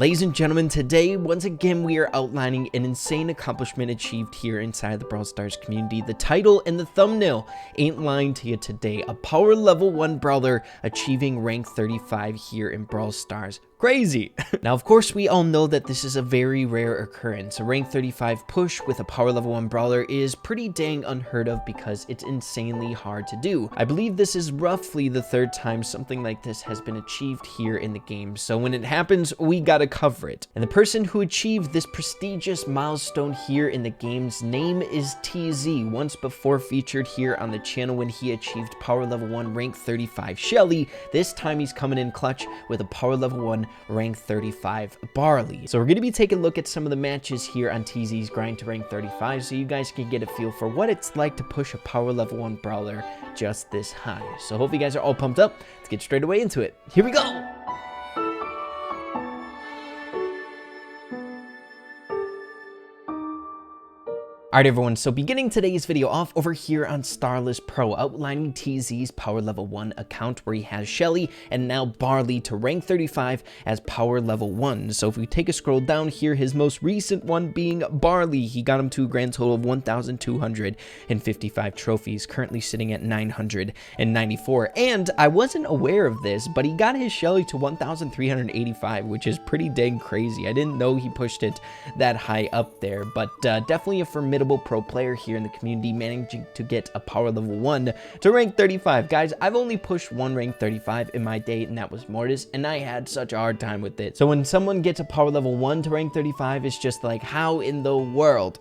Ladies and gentlemen, today, once again, we are outlining an insane accomplishment achieved here inside the Brawl Stars community. The title and the thumbnail ain't lying to you today. A power level 1 brawler achieving rank 35 here in Brawl Stars. Crazy. Now, of course, we all know that this is a very rare occurrence. A rank 35 push with a power level 1 brawler is pretty dang unheard of because it's insanely hard to do. I believe this is roughly the 3rd time something like this has been achieved here in the game. So when it happens, we gotta cover it. And the person who achieved this prestigious milestone here in the game's name is TZ, once before featured here on the channel when he achieved power level 1 rank 35 Shelly. This time he's coming in clutch with a power level 1 rank 35 Barley. So we're going to be taking a look at some of the matches here on TZ's grind to rank 35 so you guys can get a feel for what it's like to push a power level 1 brawler just this high. So hope you guys are all pumped up. Let's get straight away into it. Here we go! Alright everyone, so beginning today's video off over here on Starless Pro, outlining TZ's power level 1 account where he has Shelly and now Barley to rank 35 as power level 1. So if we take a scroll down here, his most recent one being Barley, he got him to a grand total of 1,255 trophies, currently sitting at 994. And I wasn't aware of this, but he got his Shelly to 1,385, which is pretty dang crazy. I didn't know he pushed it that high up there, but definitely a formidable pro player here in the community, managing to get a power level 1 to rank 35. Guys, I've only pushed one rank 35 in my day, and that was Mortis, and I had such a hard time with it. So when someone gets a power level 1 to rank 35, it's just like, how in the world?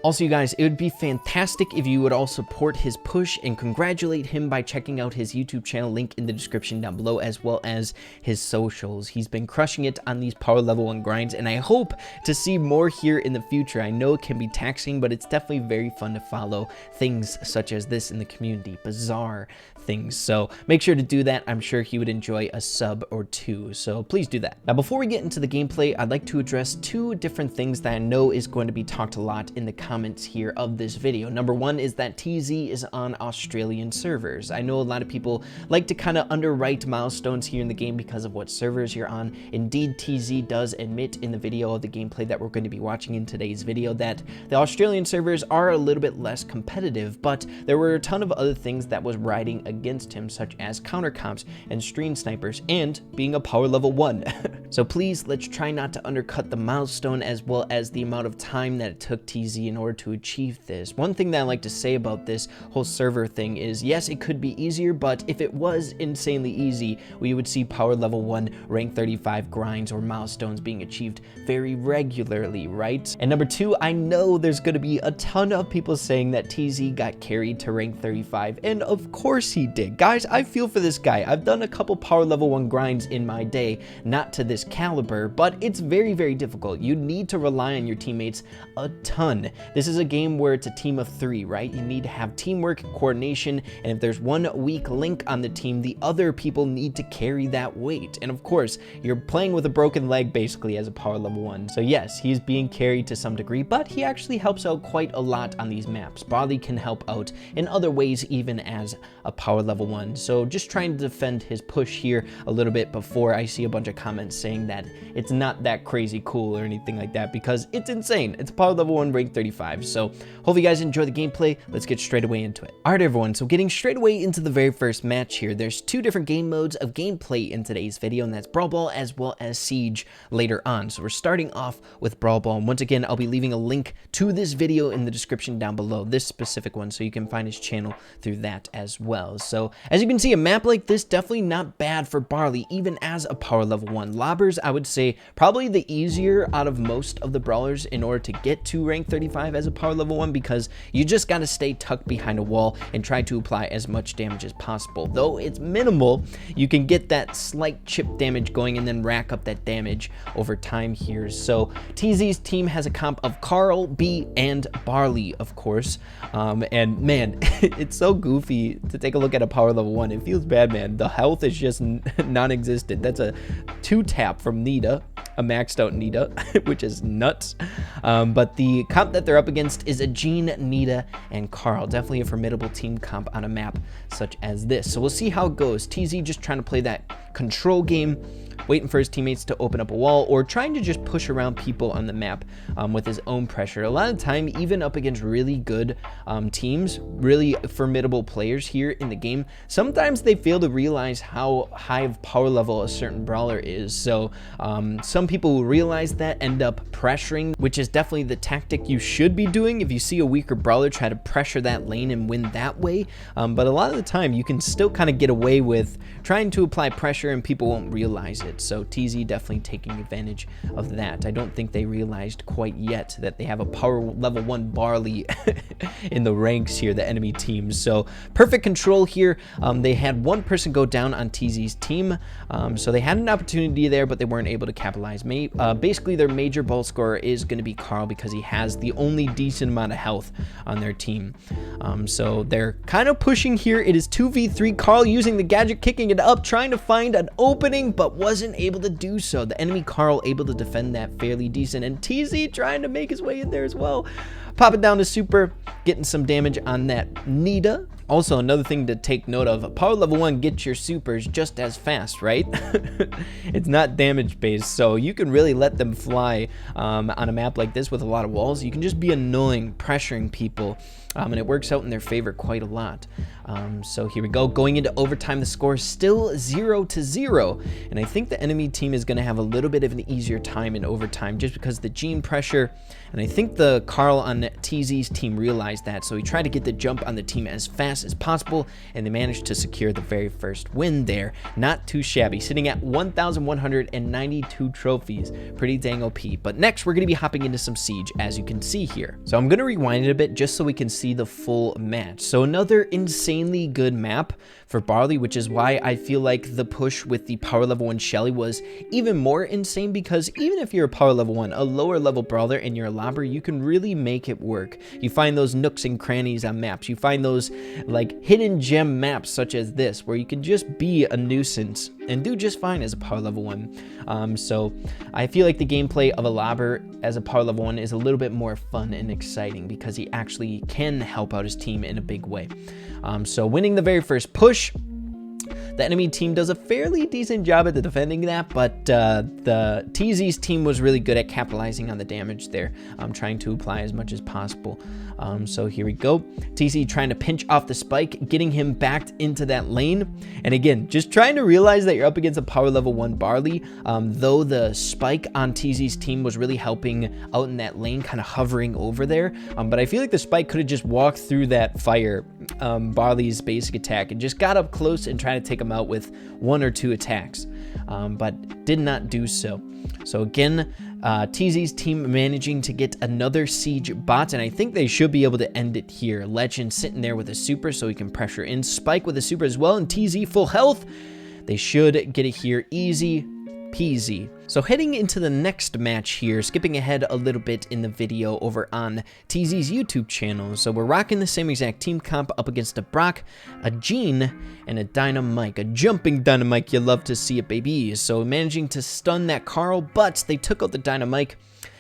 Also, you guys, it would be fantastic if you would all support his push and congratulate him by checking out his YouTube channel, link in the description down below, as well as his socials. He's been crushing it on these power level 1 grinds, and I hope to see more here in the future. I know it can be taxing, but it's definitely very fun to follow things such as this in the community, bizarre things. So make sure to do that. I'm sure he would enjoy a sub or two, so please do that. Now, before we get into the gameplay, I'd like to address 2 different things that I know is going to be talked a lot in the comments here of this video. Number 1 is that TZ is on Australian servers. I know a lot of people like to kind of underwrite milestones here in the game because of what servers you're on. Indeed, TZ does admit in the video of the gameplay that we're going to be watching in today's video that the Australian servers are a little bit less competitive, but there were a ton of other things that was riding against him, such as counter comps and stream snipers and being a power level 1. So please, let's try not to undercut the milestone as well as the amount of time that it took TZ in order to achieve this. One thing that I like to say about this whole server thing is, yes, it could be easier, but if it was insanely easy, we would see power level 1 rank 35 grinds or milestones being achieved very regularly, right? And number 2, I know there's going to be a ton of people saying that TZ got carried to rank 35, and of course he did. Guys, I feel for this guy. I've done a couple power level 1 grinds in my day, not to this caliber, but it's very, very difficult. You need to rely on your teammates a ton. This is a game where it's a team of 3, right? You need to have teamwork, coordination, and if there's one weak link on the team, the other people need to carry that weight. And of course, you're playing with a broken leg basically as a power level 1. So yes, he's being carried to some degree, but he actually helps out quite a lot on these maps. Barley can help out in other ways even as a power level 1. So just trying to defend his push here a little bit before I see a bunch of comments saying that it's not that crazy cool or anything like that, because it's insane. It's power level 1 rank 35. So hope you guys enjoy the gameplay. Let's get straight away into it. Alright everyone, so getting straight away into the very first match here, there's 2 different game modes of gameplay in today's video, and that's Brawl Ball as well as Siege later on. So we're starting off with Brawl Ball, and once again, I'll be leaving a link to this video in the description down below, this specific one, so you can find his channel through that as well. So as you can see, a map like this, definitely not bad for Barley, even as a power level 1. Lobbers, I would say, probably the easier out of most of the brawlers in order to get to rank 35 as a power level 1, because you just got to stay tucked behind a wall and try to apply as much damage as possible. Though it's minimal, you can get that slight chip damage going and then rack up that damage over time here. So TZ's team has a comp of Carl, B, and Barley, of course. And man, it's so goofy to take a look at a power level 1. It feels bad, man. The health is just non-existent. That's a 2-tap from Nita. a maxed out Nita, which is nuts. But the comp that they're up against is a Jean, Nita, and Carl. Definitely a formidable team comp on a map such as this. So we'll see how it goes. TZ just trying to play that control game, waiting for his teammates to open up a wall, or trying to just push around people on the map with his own pressure. A lot of the time, even up against really good teams, really formidable players here in the game, sometimes they fail to realize how high of power level a certain brawler is. So some people will realize that, end up pressuring, which is definitely the tactic you should be doing. If you see a weaker brawler, try to pressure that lane and win that way. But a lot of the time, you can still kind of get away with trying to apply pressure and people won't realize it. So TZ definitely taking advantage of that. I don't think they realized quite yet that they have a power level 1 Barley in the ranks here, the enemy team. So perfect control here. They had one person go down on TZ's team. So they had an opportunity there, but they weren't able to capitalize. Basically, their major ball scorer is going to be Carl because he has the only decent amount of health on their team. So they're kind of pushing here. It is 2v3. Carl using the gadget, kicking it up, trying to find an opening, but wasn't able to do so. The enemy Carl able to defend that fairly decent, and TZ trying to make his way in there as well. Pop it down to super, getting some damage on that Nita. Also, another thing to take note of, power level 1 gets your supers just as fast, right? It's not damage based, so you can really let them fly on a map like this with a lot of walls. You can just be annoying, pressuring people, and it works out in their favor quite a lot. So here we go, going into overtime, the score is still 0-0, and I think the enemy team is going to have a little bit of an easier time in overtime just because the Jean pressure, and I think the Carl on TZ's team realized that, so he tried to get the jump on the team as fast as possible, and they managed to secure the very first win there. Not too shabby, sitting at 1,192 trophies. Pretty dang OP. But next, we're going to be hopping into some Siege, as you can see here. So I'm going to rewind it a bit just so we can see the full match. So another insanely good map for Barley, which is why I feel like the push with the power level 1 Shelly was even more insane, because even if you're a power level 1, a lower level brawler, and you're a lobber, you can really make it work. You find those nooks and crannies on maps. You find those like hidden gem maps such as this, where you can just be a nuisance and do just fine as a power level 1. So I feel like the gameplay of a lobber as a power level 1 is a little bit more fun and exciting because he actually can help out his team in a big way. So winning the very first push, the enemy team does a fairly decent job at defending that, but the TZ's team was really good at capitalizing on the damage there, trying to apply as much as possible. So here we go. TZ trying to pinch off the spike, getting him backed into that lane. And again, just trying to realize that you're up against a power level 1 Barley, though the spike on TZ's team was really helping out in that lane, kind of hovering over there. But I feel like the spike could have just walked through that fire, Barley's basic attack, and just got up close and tried to take him out with 1 or 2 attacks, but did not do so. So again, TZ's team managing to get another siege bot, and I think they should be able to end it here. Legend sitting there with a super so he can pressure in. Spike with a super as well, and TZ full health. They should get it here easy peasy. So heading into the next match here, skipping ahead a little bit in the video over on TZ's YouTube channel. So we're rocking the same exact team comp up against a Brock, a Jean, and a Dynamite. A jumping Dynamite, you love to see it, baby. So managing to stun that Carl, but they took out the Dynamite,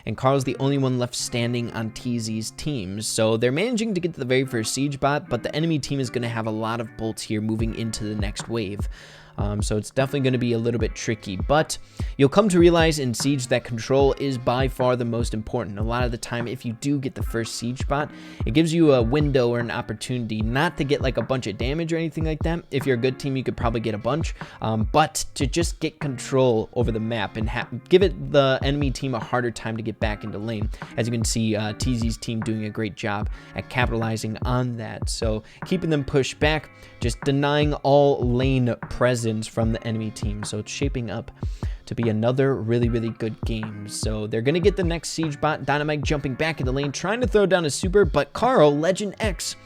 and Carl's the only one left standing on TZ's team. So they're managing to get to the very first siege bot, but the enemy team is going to have a lot of bolts here moving into the next wave. So it's definitely going to be a little bit tricky, but you'll come to realize in Siege that control is by far the most important. A lot of the time, if you do get the first Siege bot, it gives you a window or an opportunity not to get like a bunch of damage or anything like that. If you're a good team, you could probably get a bunch, but to just get control over the map and give the enemy team a harder time to get back into lane. As you can see, TZ's team doing a great job at capitalizing on that. So keeping them pushed back, just denying all lane presence from the enemy team. So it's shaping up to be another really, really good game. So they're going to get the next siege bot. Dynamite jumping back in the lane, trying to throw down a super, but Carl, Legend X,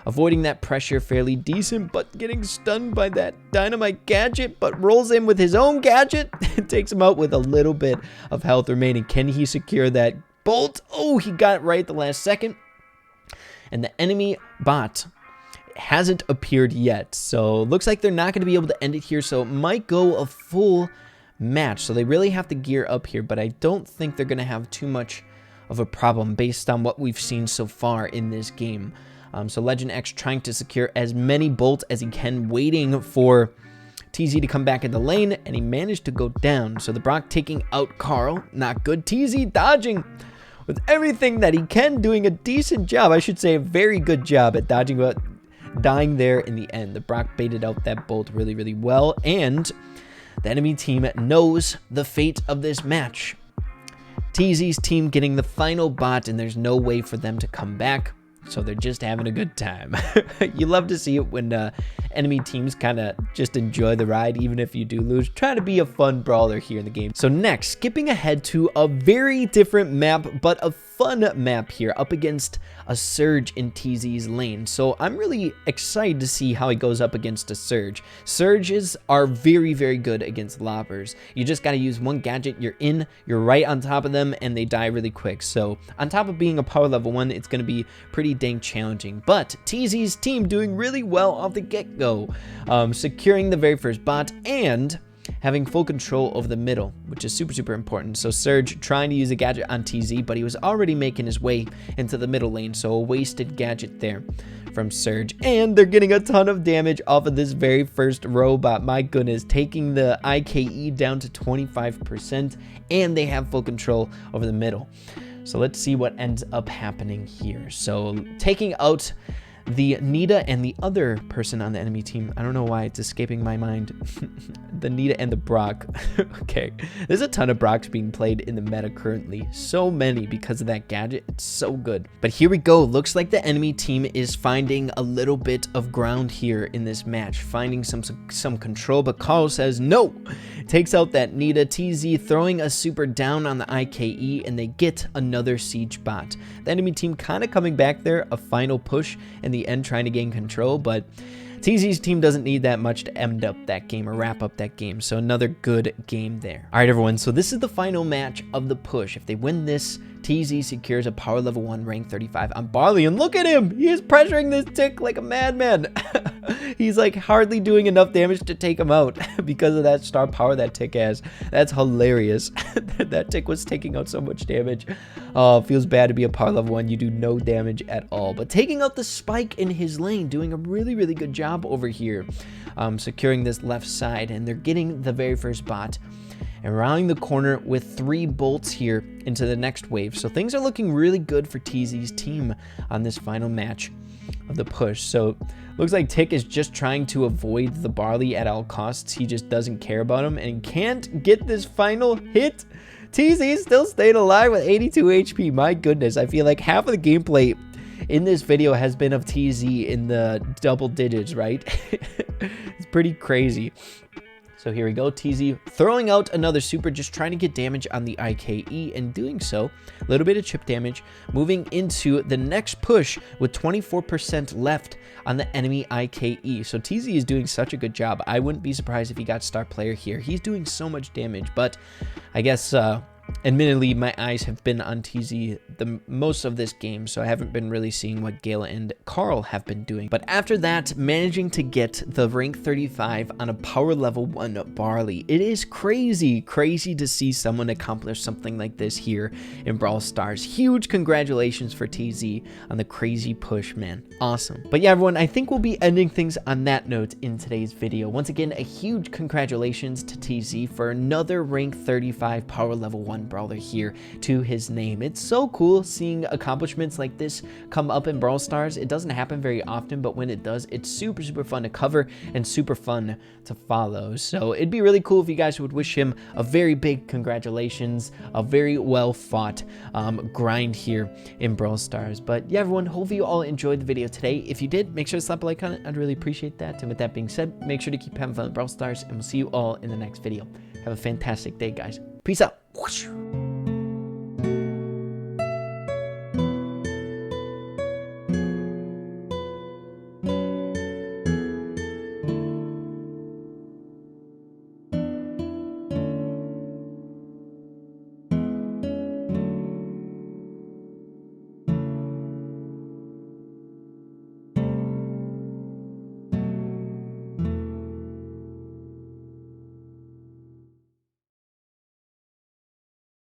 avoiding that pressure fairly decent, but getting stunned by that Dynamite gadget, but rolls in with his own gadget. Takes him out with a little bit of health remaining. Can he secure that bolt? Oh, he got it right at the last second. And the enemy bot hasn't appeared yet, so looks like they're not going to be able to end it here, so it might go a full match. So they really have to gear up here, but I don't think they're going to have too much of a problem based on what we've seen so far in this game. So Legend X trying to secure as many bolts as he can, waiting for TZ to come back in the lane, and he managed to go down. So the Brock taking out Carl. Not good. TZ dodging with everything that he can, doing a decent job. I should say a very good job at dodging, but dying there in the end. The Brock baited out that bolt really, really well, and the enemy team knows the fate of this match. TZ's team getting the final bot, and there's no way for them to come back. So they're just having a good time. You love to see it when enemy teams kind of just enjoy the ride, even if you do lose. Try to be a fun brawler here in the game. So next, skipping ahead to a very different map, but a fun map here, up against a Surge in TZ's lane. So I'm really excited to see how he goes up against a Surge. Surges are very, very good against lobbers. You just got to use one gadget. You're right on top of them, and they die really quick. So on top of being a power level 1, it's going to be pretty dang challenging. But TZ's team doing really well off the get-go, securing the very first bot and having full control over the middle, which is super, super important. So Surge trying to use a gadget on TZ, but he was already making his way into the middle lane, so a wasted gadget there from Surge. And they're getting a ton of damage off of this very first robot. My goodness, taking the IKE down to 25%, and they have full control over the middle. So let's see what ends up happening here. So taking out the Nita and the other person on the enemy team. I don't know why it's escaping my mind. The Nita and the Brock. Okay, there's a ton of Brocks being played in the meta currently. So many because of that gadget. It's so good. But here we go. Looks like the enemy team is finding a little bit of ground here in this match, finding some control. But Carl says no. Takes out that Nita. TZ throwing a super down on the IKE, and they get another siege bot. The enemy team kind of coming back there. A final push in the end, trying to gain control, but TZ's team doesn't need that much to end up that game or wrap up that game. So another good game there. All right, everyone. So this is the final match of the push. If they win this, TZ secures a power level 1 rank 35 on Barley. And look at him. He is pressuring this tick like a madman. He's like hardly doing enough damage to take him out because of that star power that tick has. That's hilarious. That tick was taking out so much damage. Oh, feels bad to be a power level 1. You do no damage at all. But taking out the Spike in his lane, doing a really, really good job over here. Securing this left side, and they're getting the very first bot and rounding the corner with 3 bolts here into the next wave. So things are looking really good for TZ's team on this final match of the push. So looks like Tick is just trying to avoid the Barley at all costs. He just doesn't care about him and can't get this final hit. TZ still stayed alive with 82 HP. My goodness, I feel like half of the gameplay in this video has been of TZ in the double digits, right? It's pretty crazy. So here we go, TZ throwing out another super, just trying to get damage on the IKE, and doing so, a little bit of chip damage, moving into the next push with 24% left on the enemy IKE. So TZ is doing such a good job. I wouldn't be surprised if he got star player here. He's doing so much damage, but I guess admittedly, my eyes have been on TZ the most of this game, so I haven't been really seeing what Gala and Carl have been doing. But after that, managing to get the rank 35 on a power level 1 Barley. It is crazy to see someone accomplish something like this here in Brawl Stars. Huge congratulations for TZ on the crazy push, man. Awesome. But yeah, everyone, I think we'll be ending things on that note in today's video. Once again, a huge congratulations to TZ for another rank 35 power level 1 brawler here to his name. It's so cool seeing accomplishments like this come up in Brawl Stars. It doesn't happen very often, but when it does, it's super fun to cover and super fun to follow. So it'd be really cool if you guys would wish him a very big congratulations, a very well fought grind here in Brawl Stars. But yeah, everyone, hopefully you all enjoyed the video today. If you did, make sure to slap a like on it. I'd really appreciate that. And with that being said, make sure to keep having fun with Brawl Stars, and we'll see you all in the next video. Have a fantastic day, guys. Peace out. Whoosh.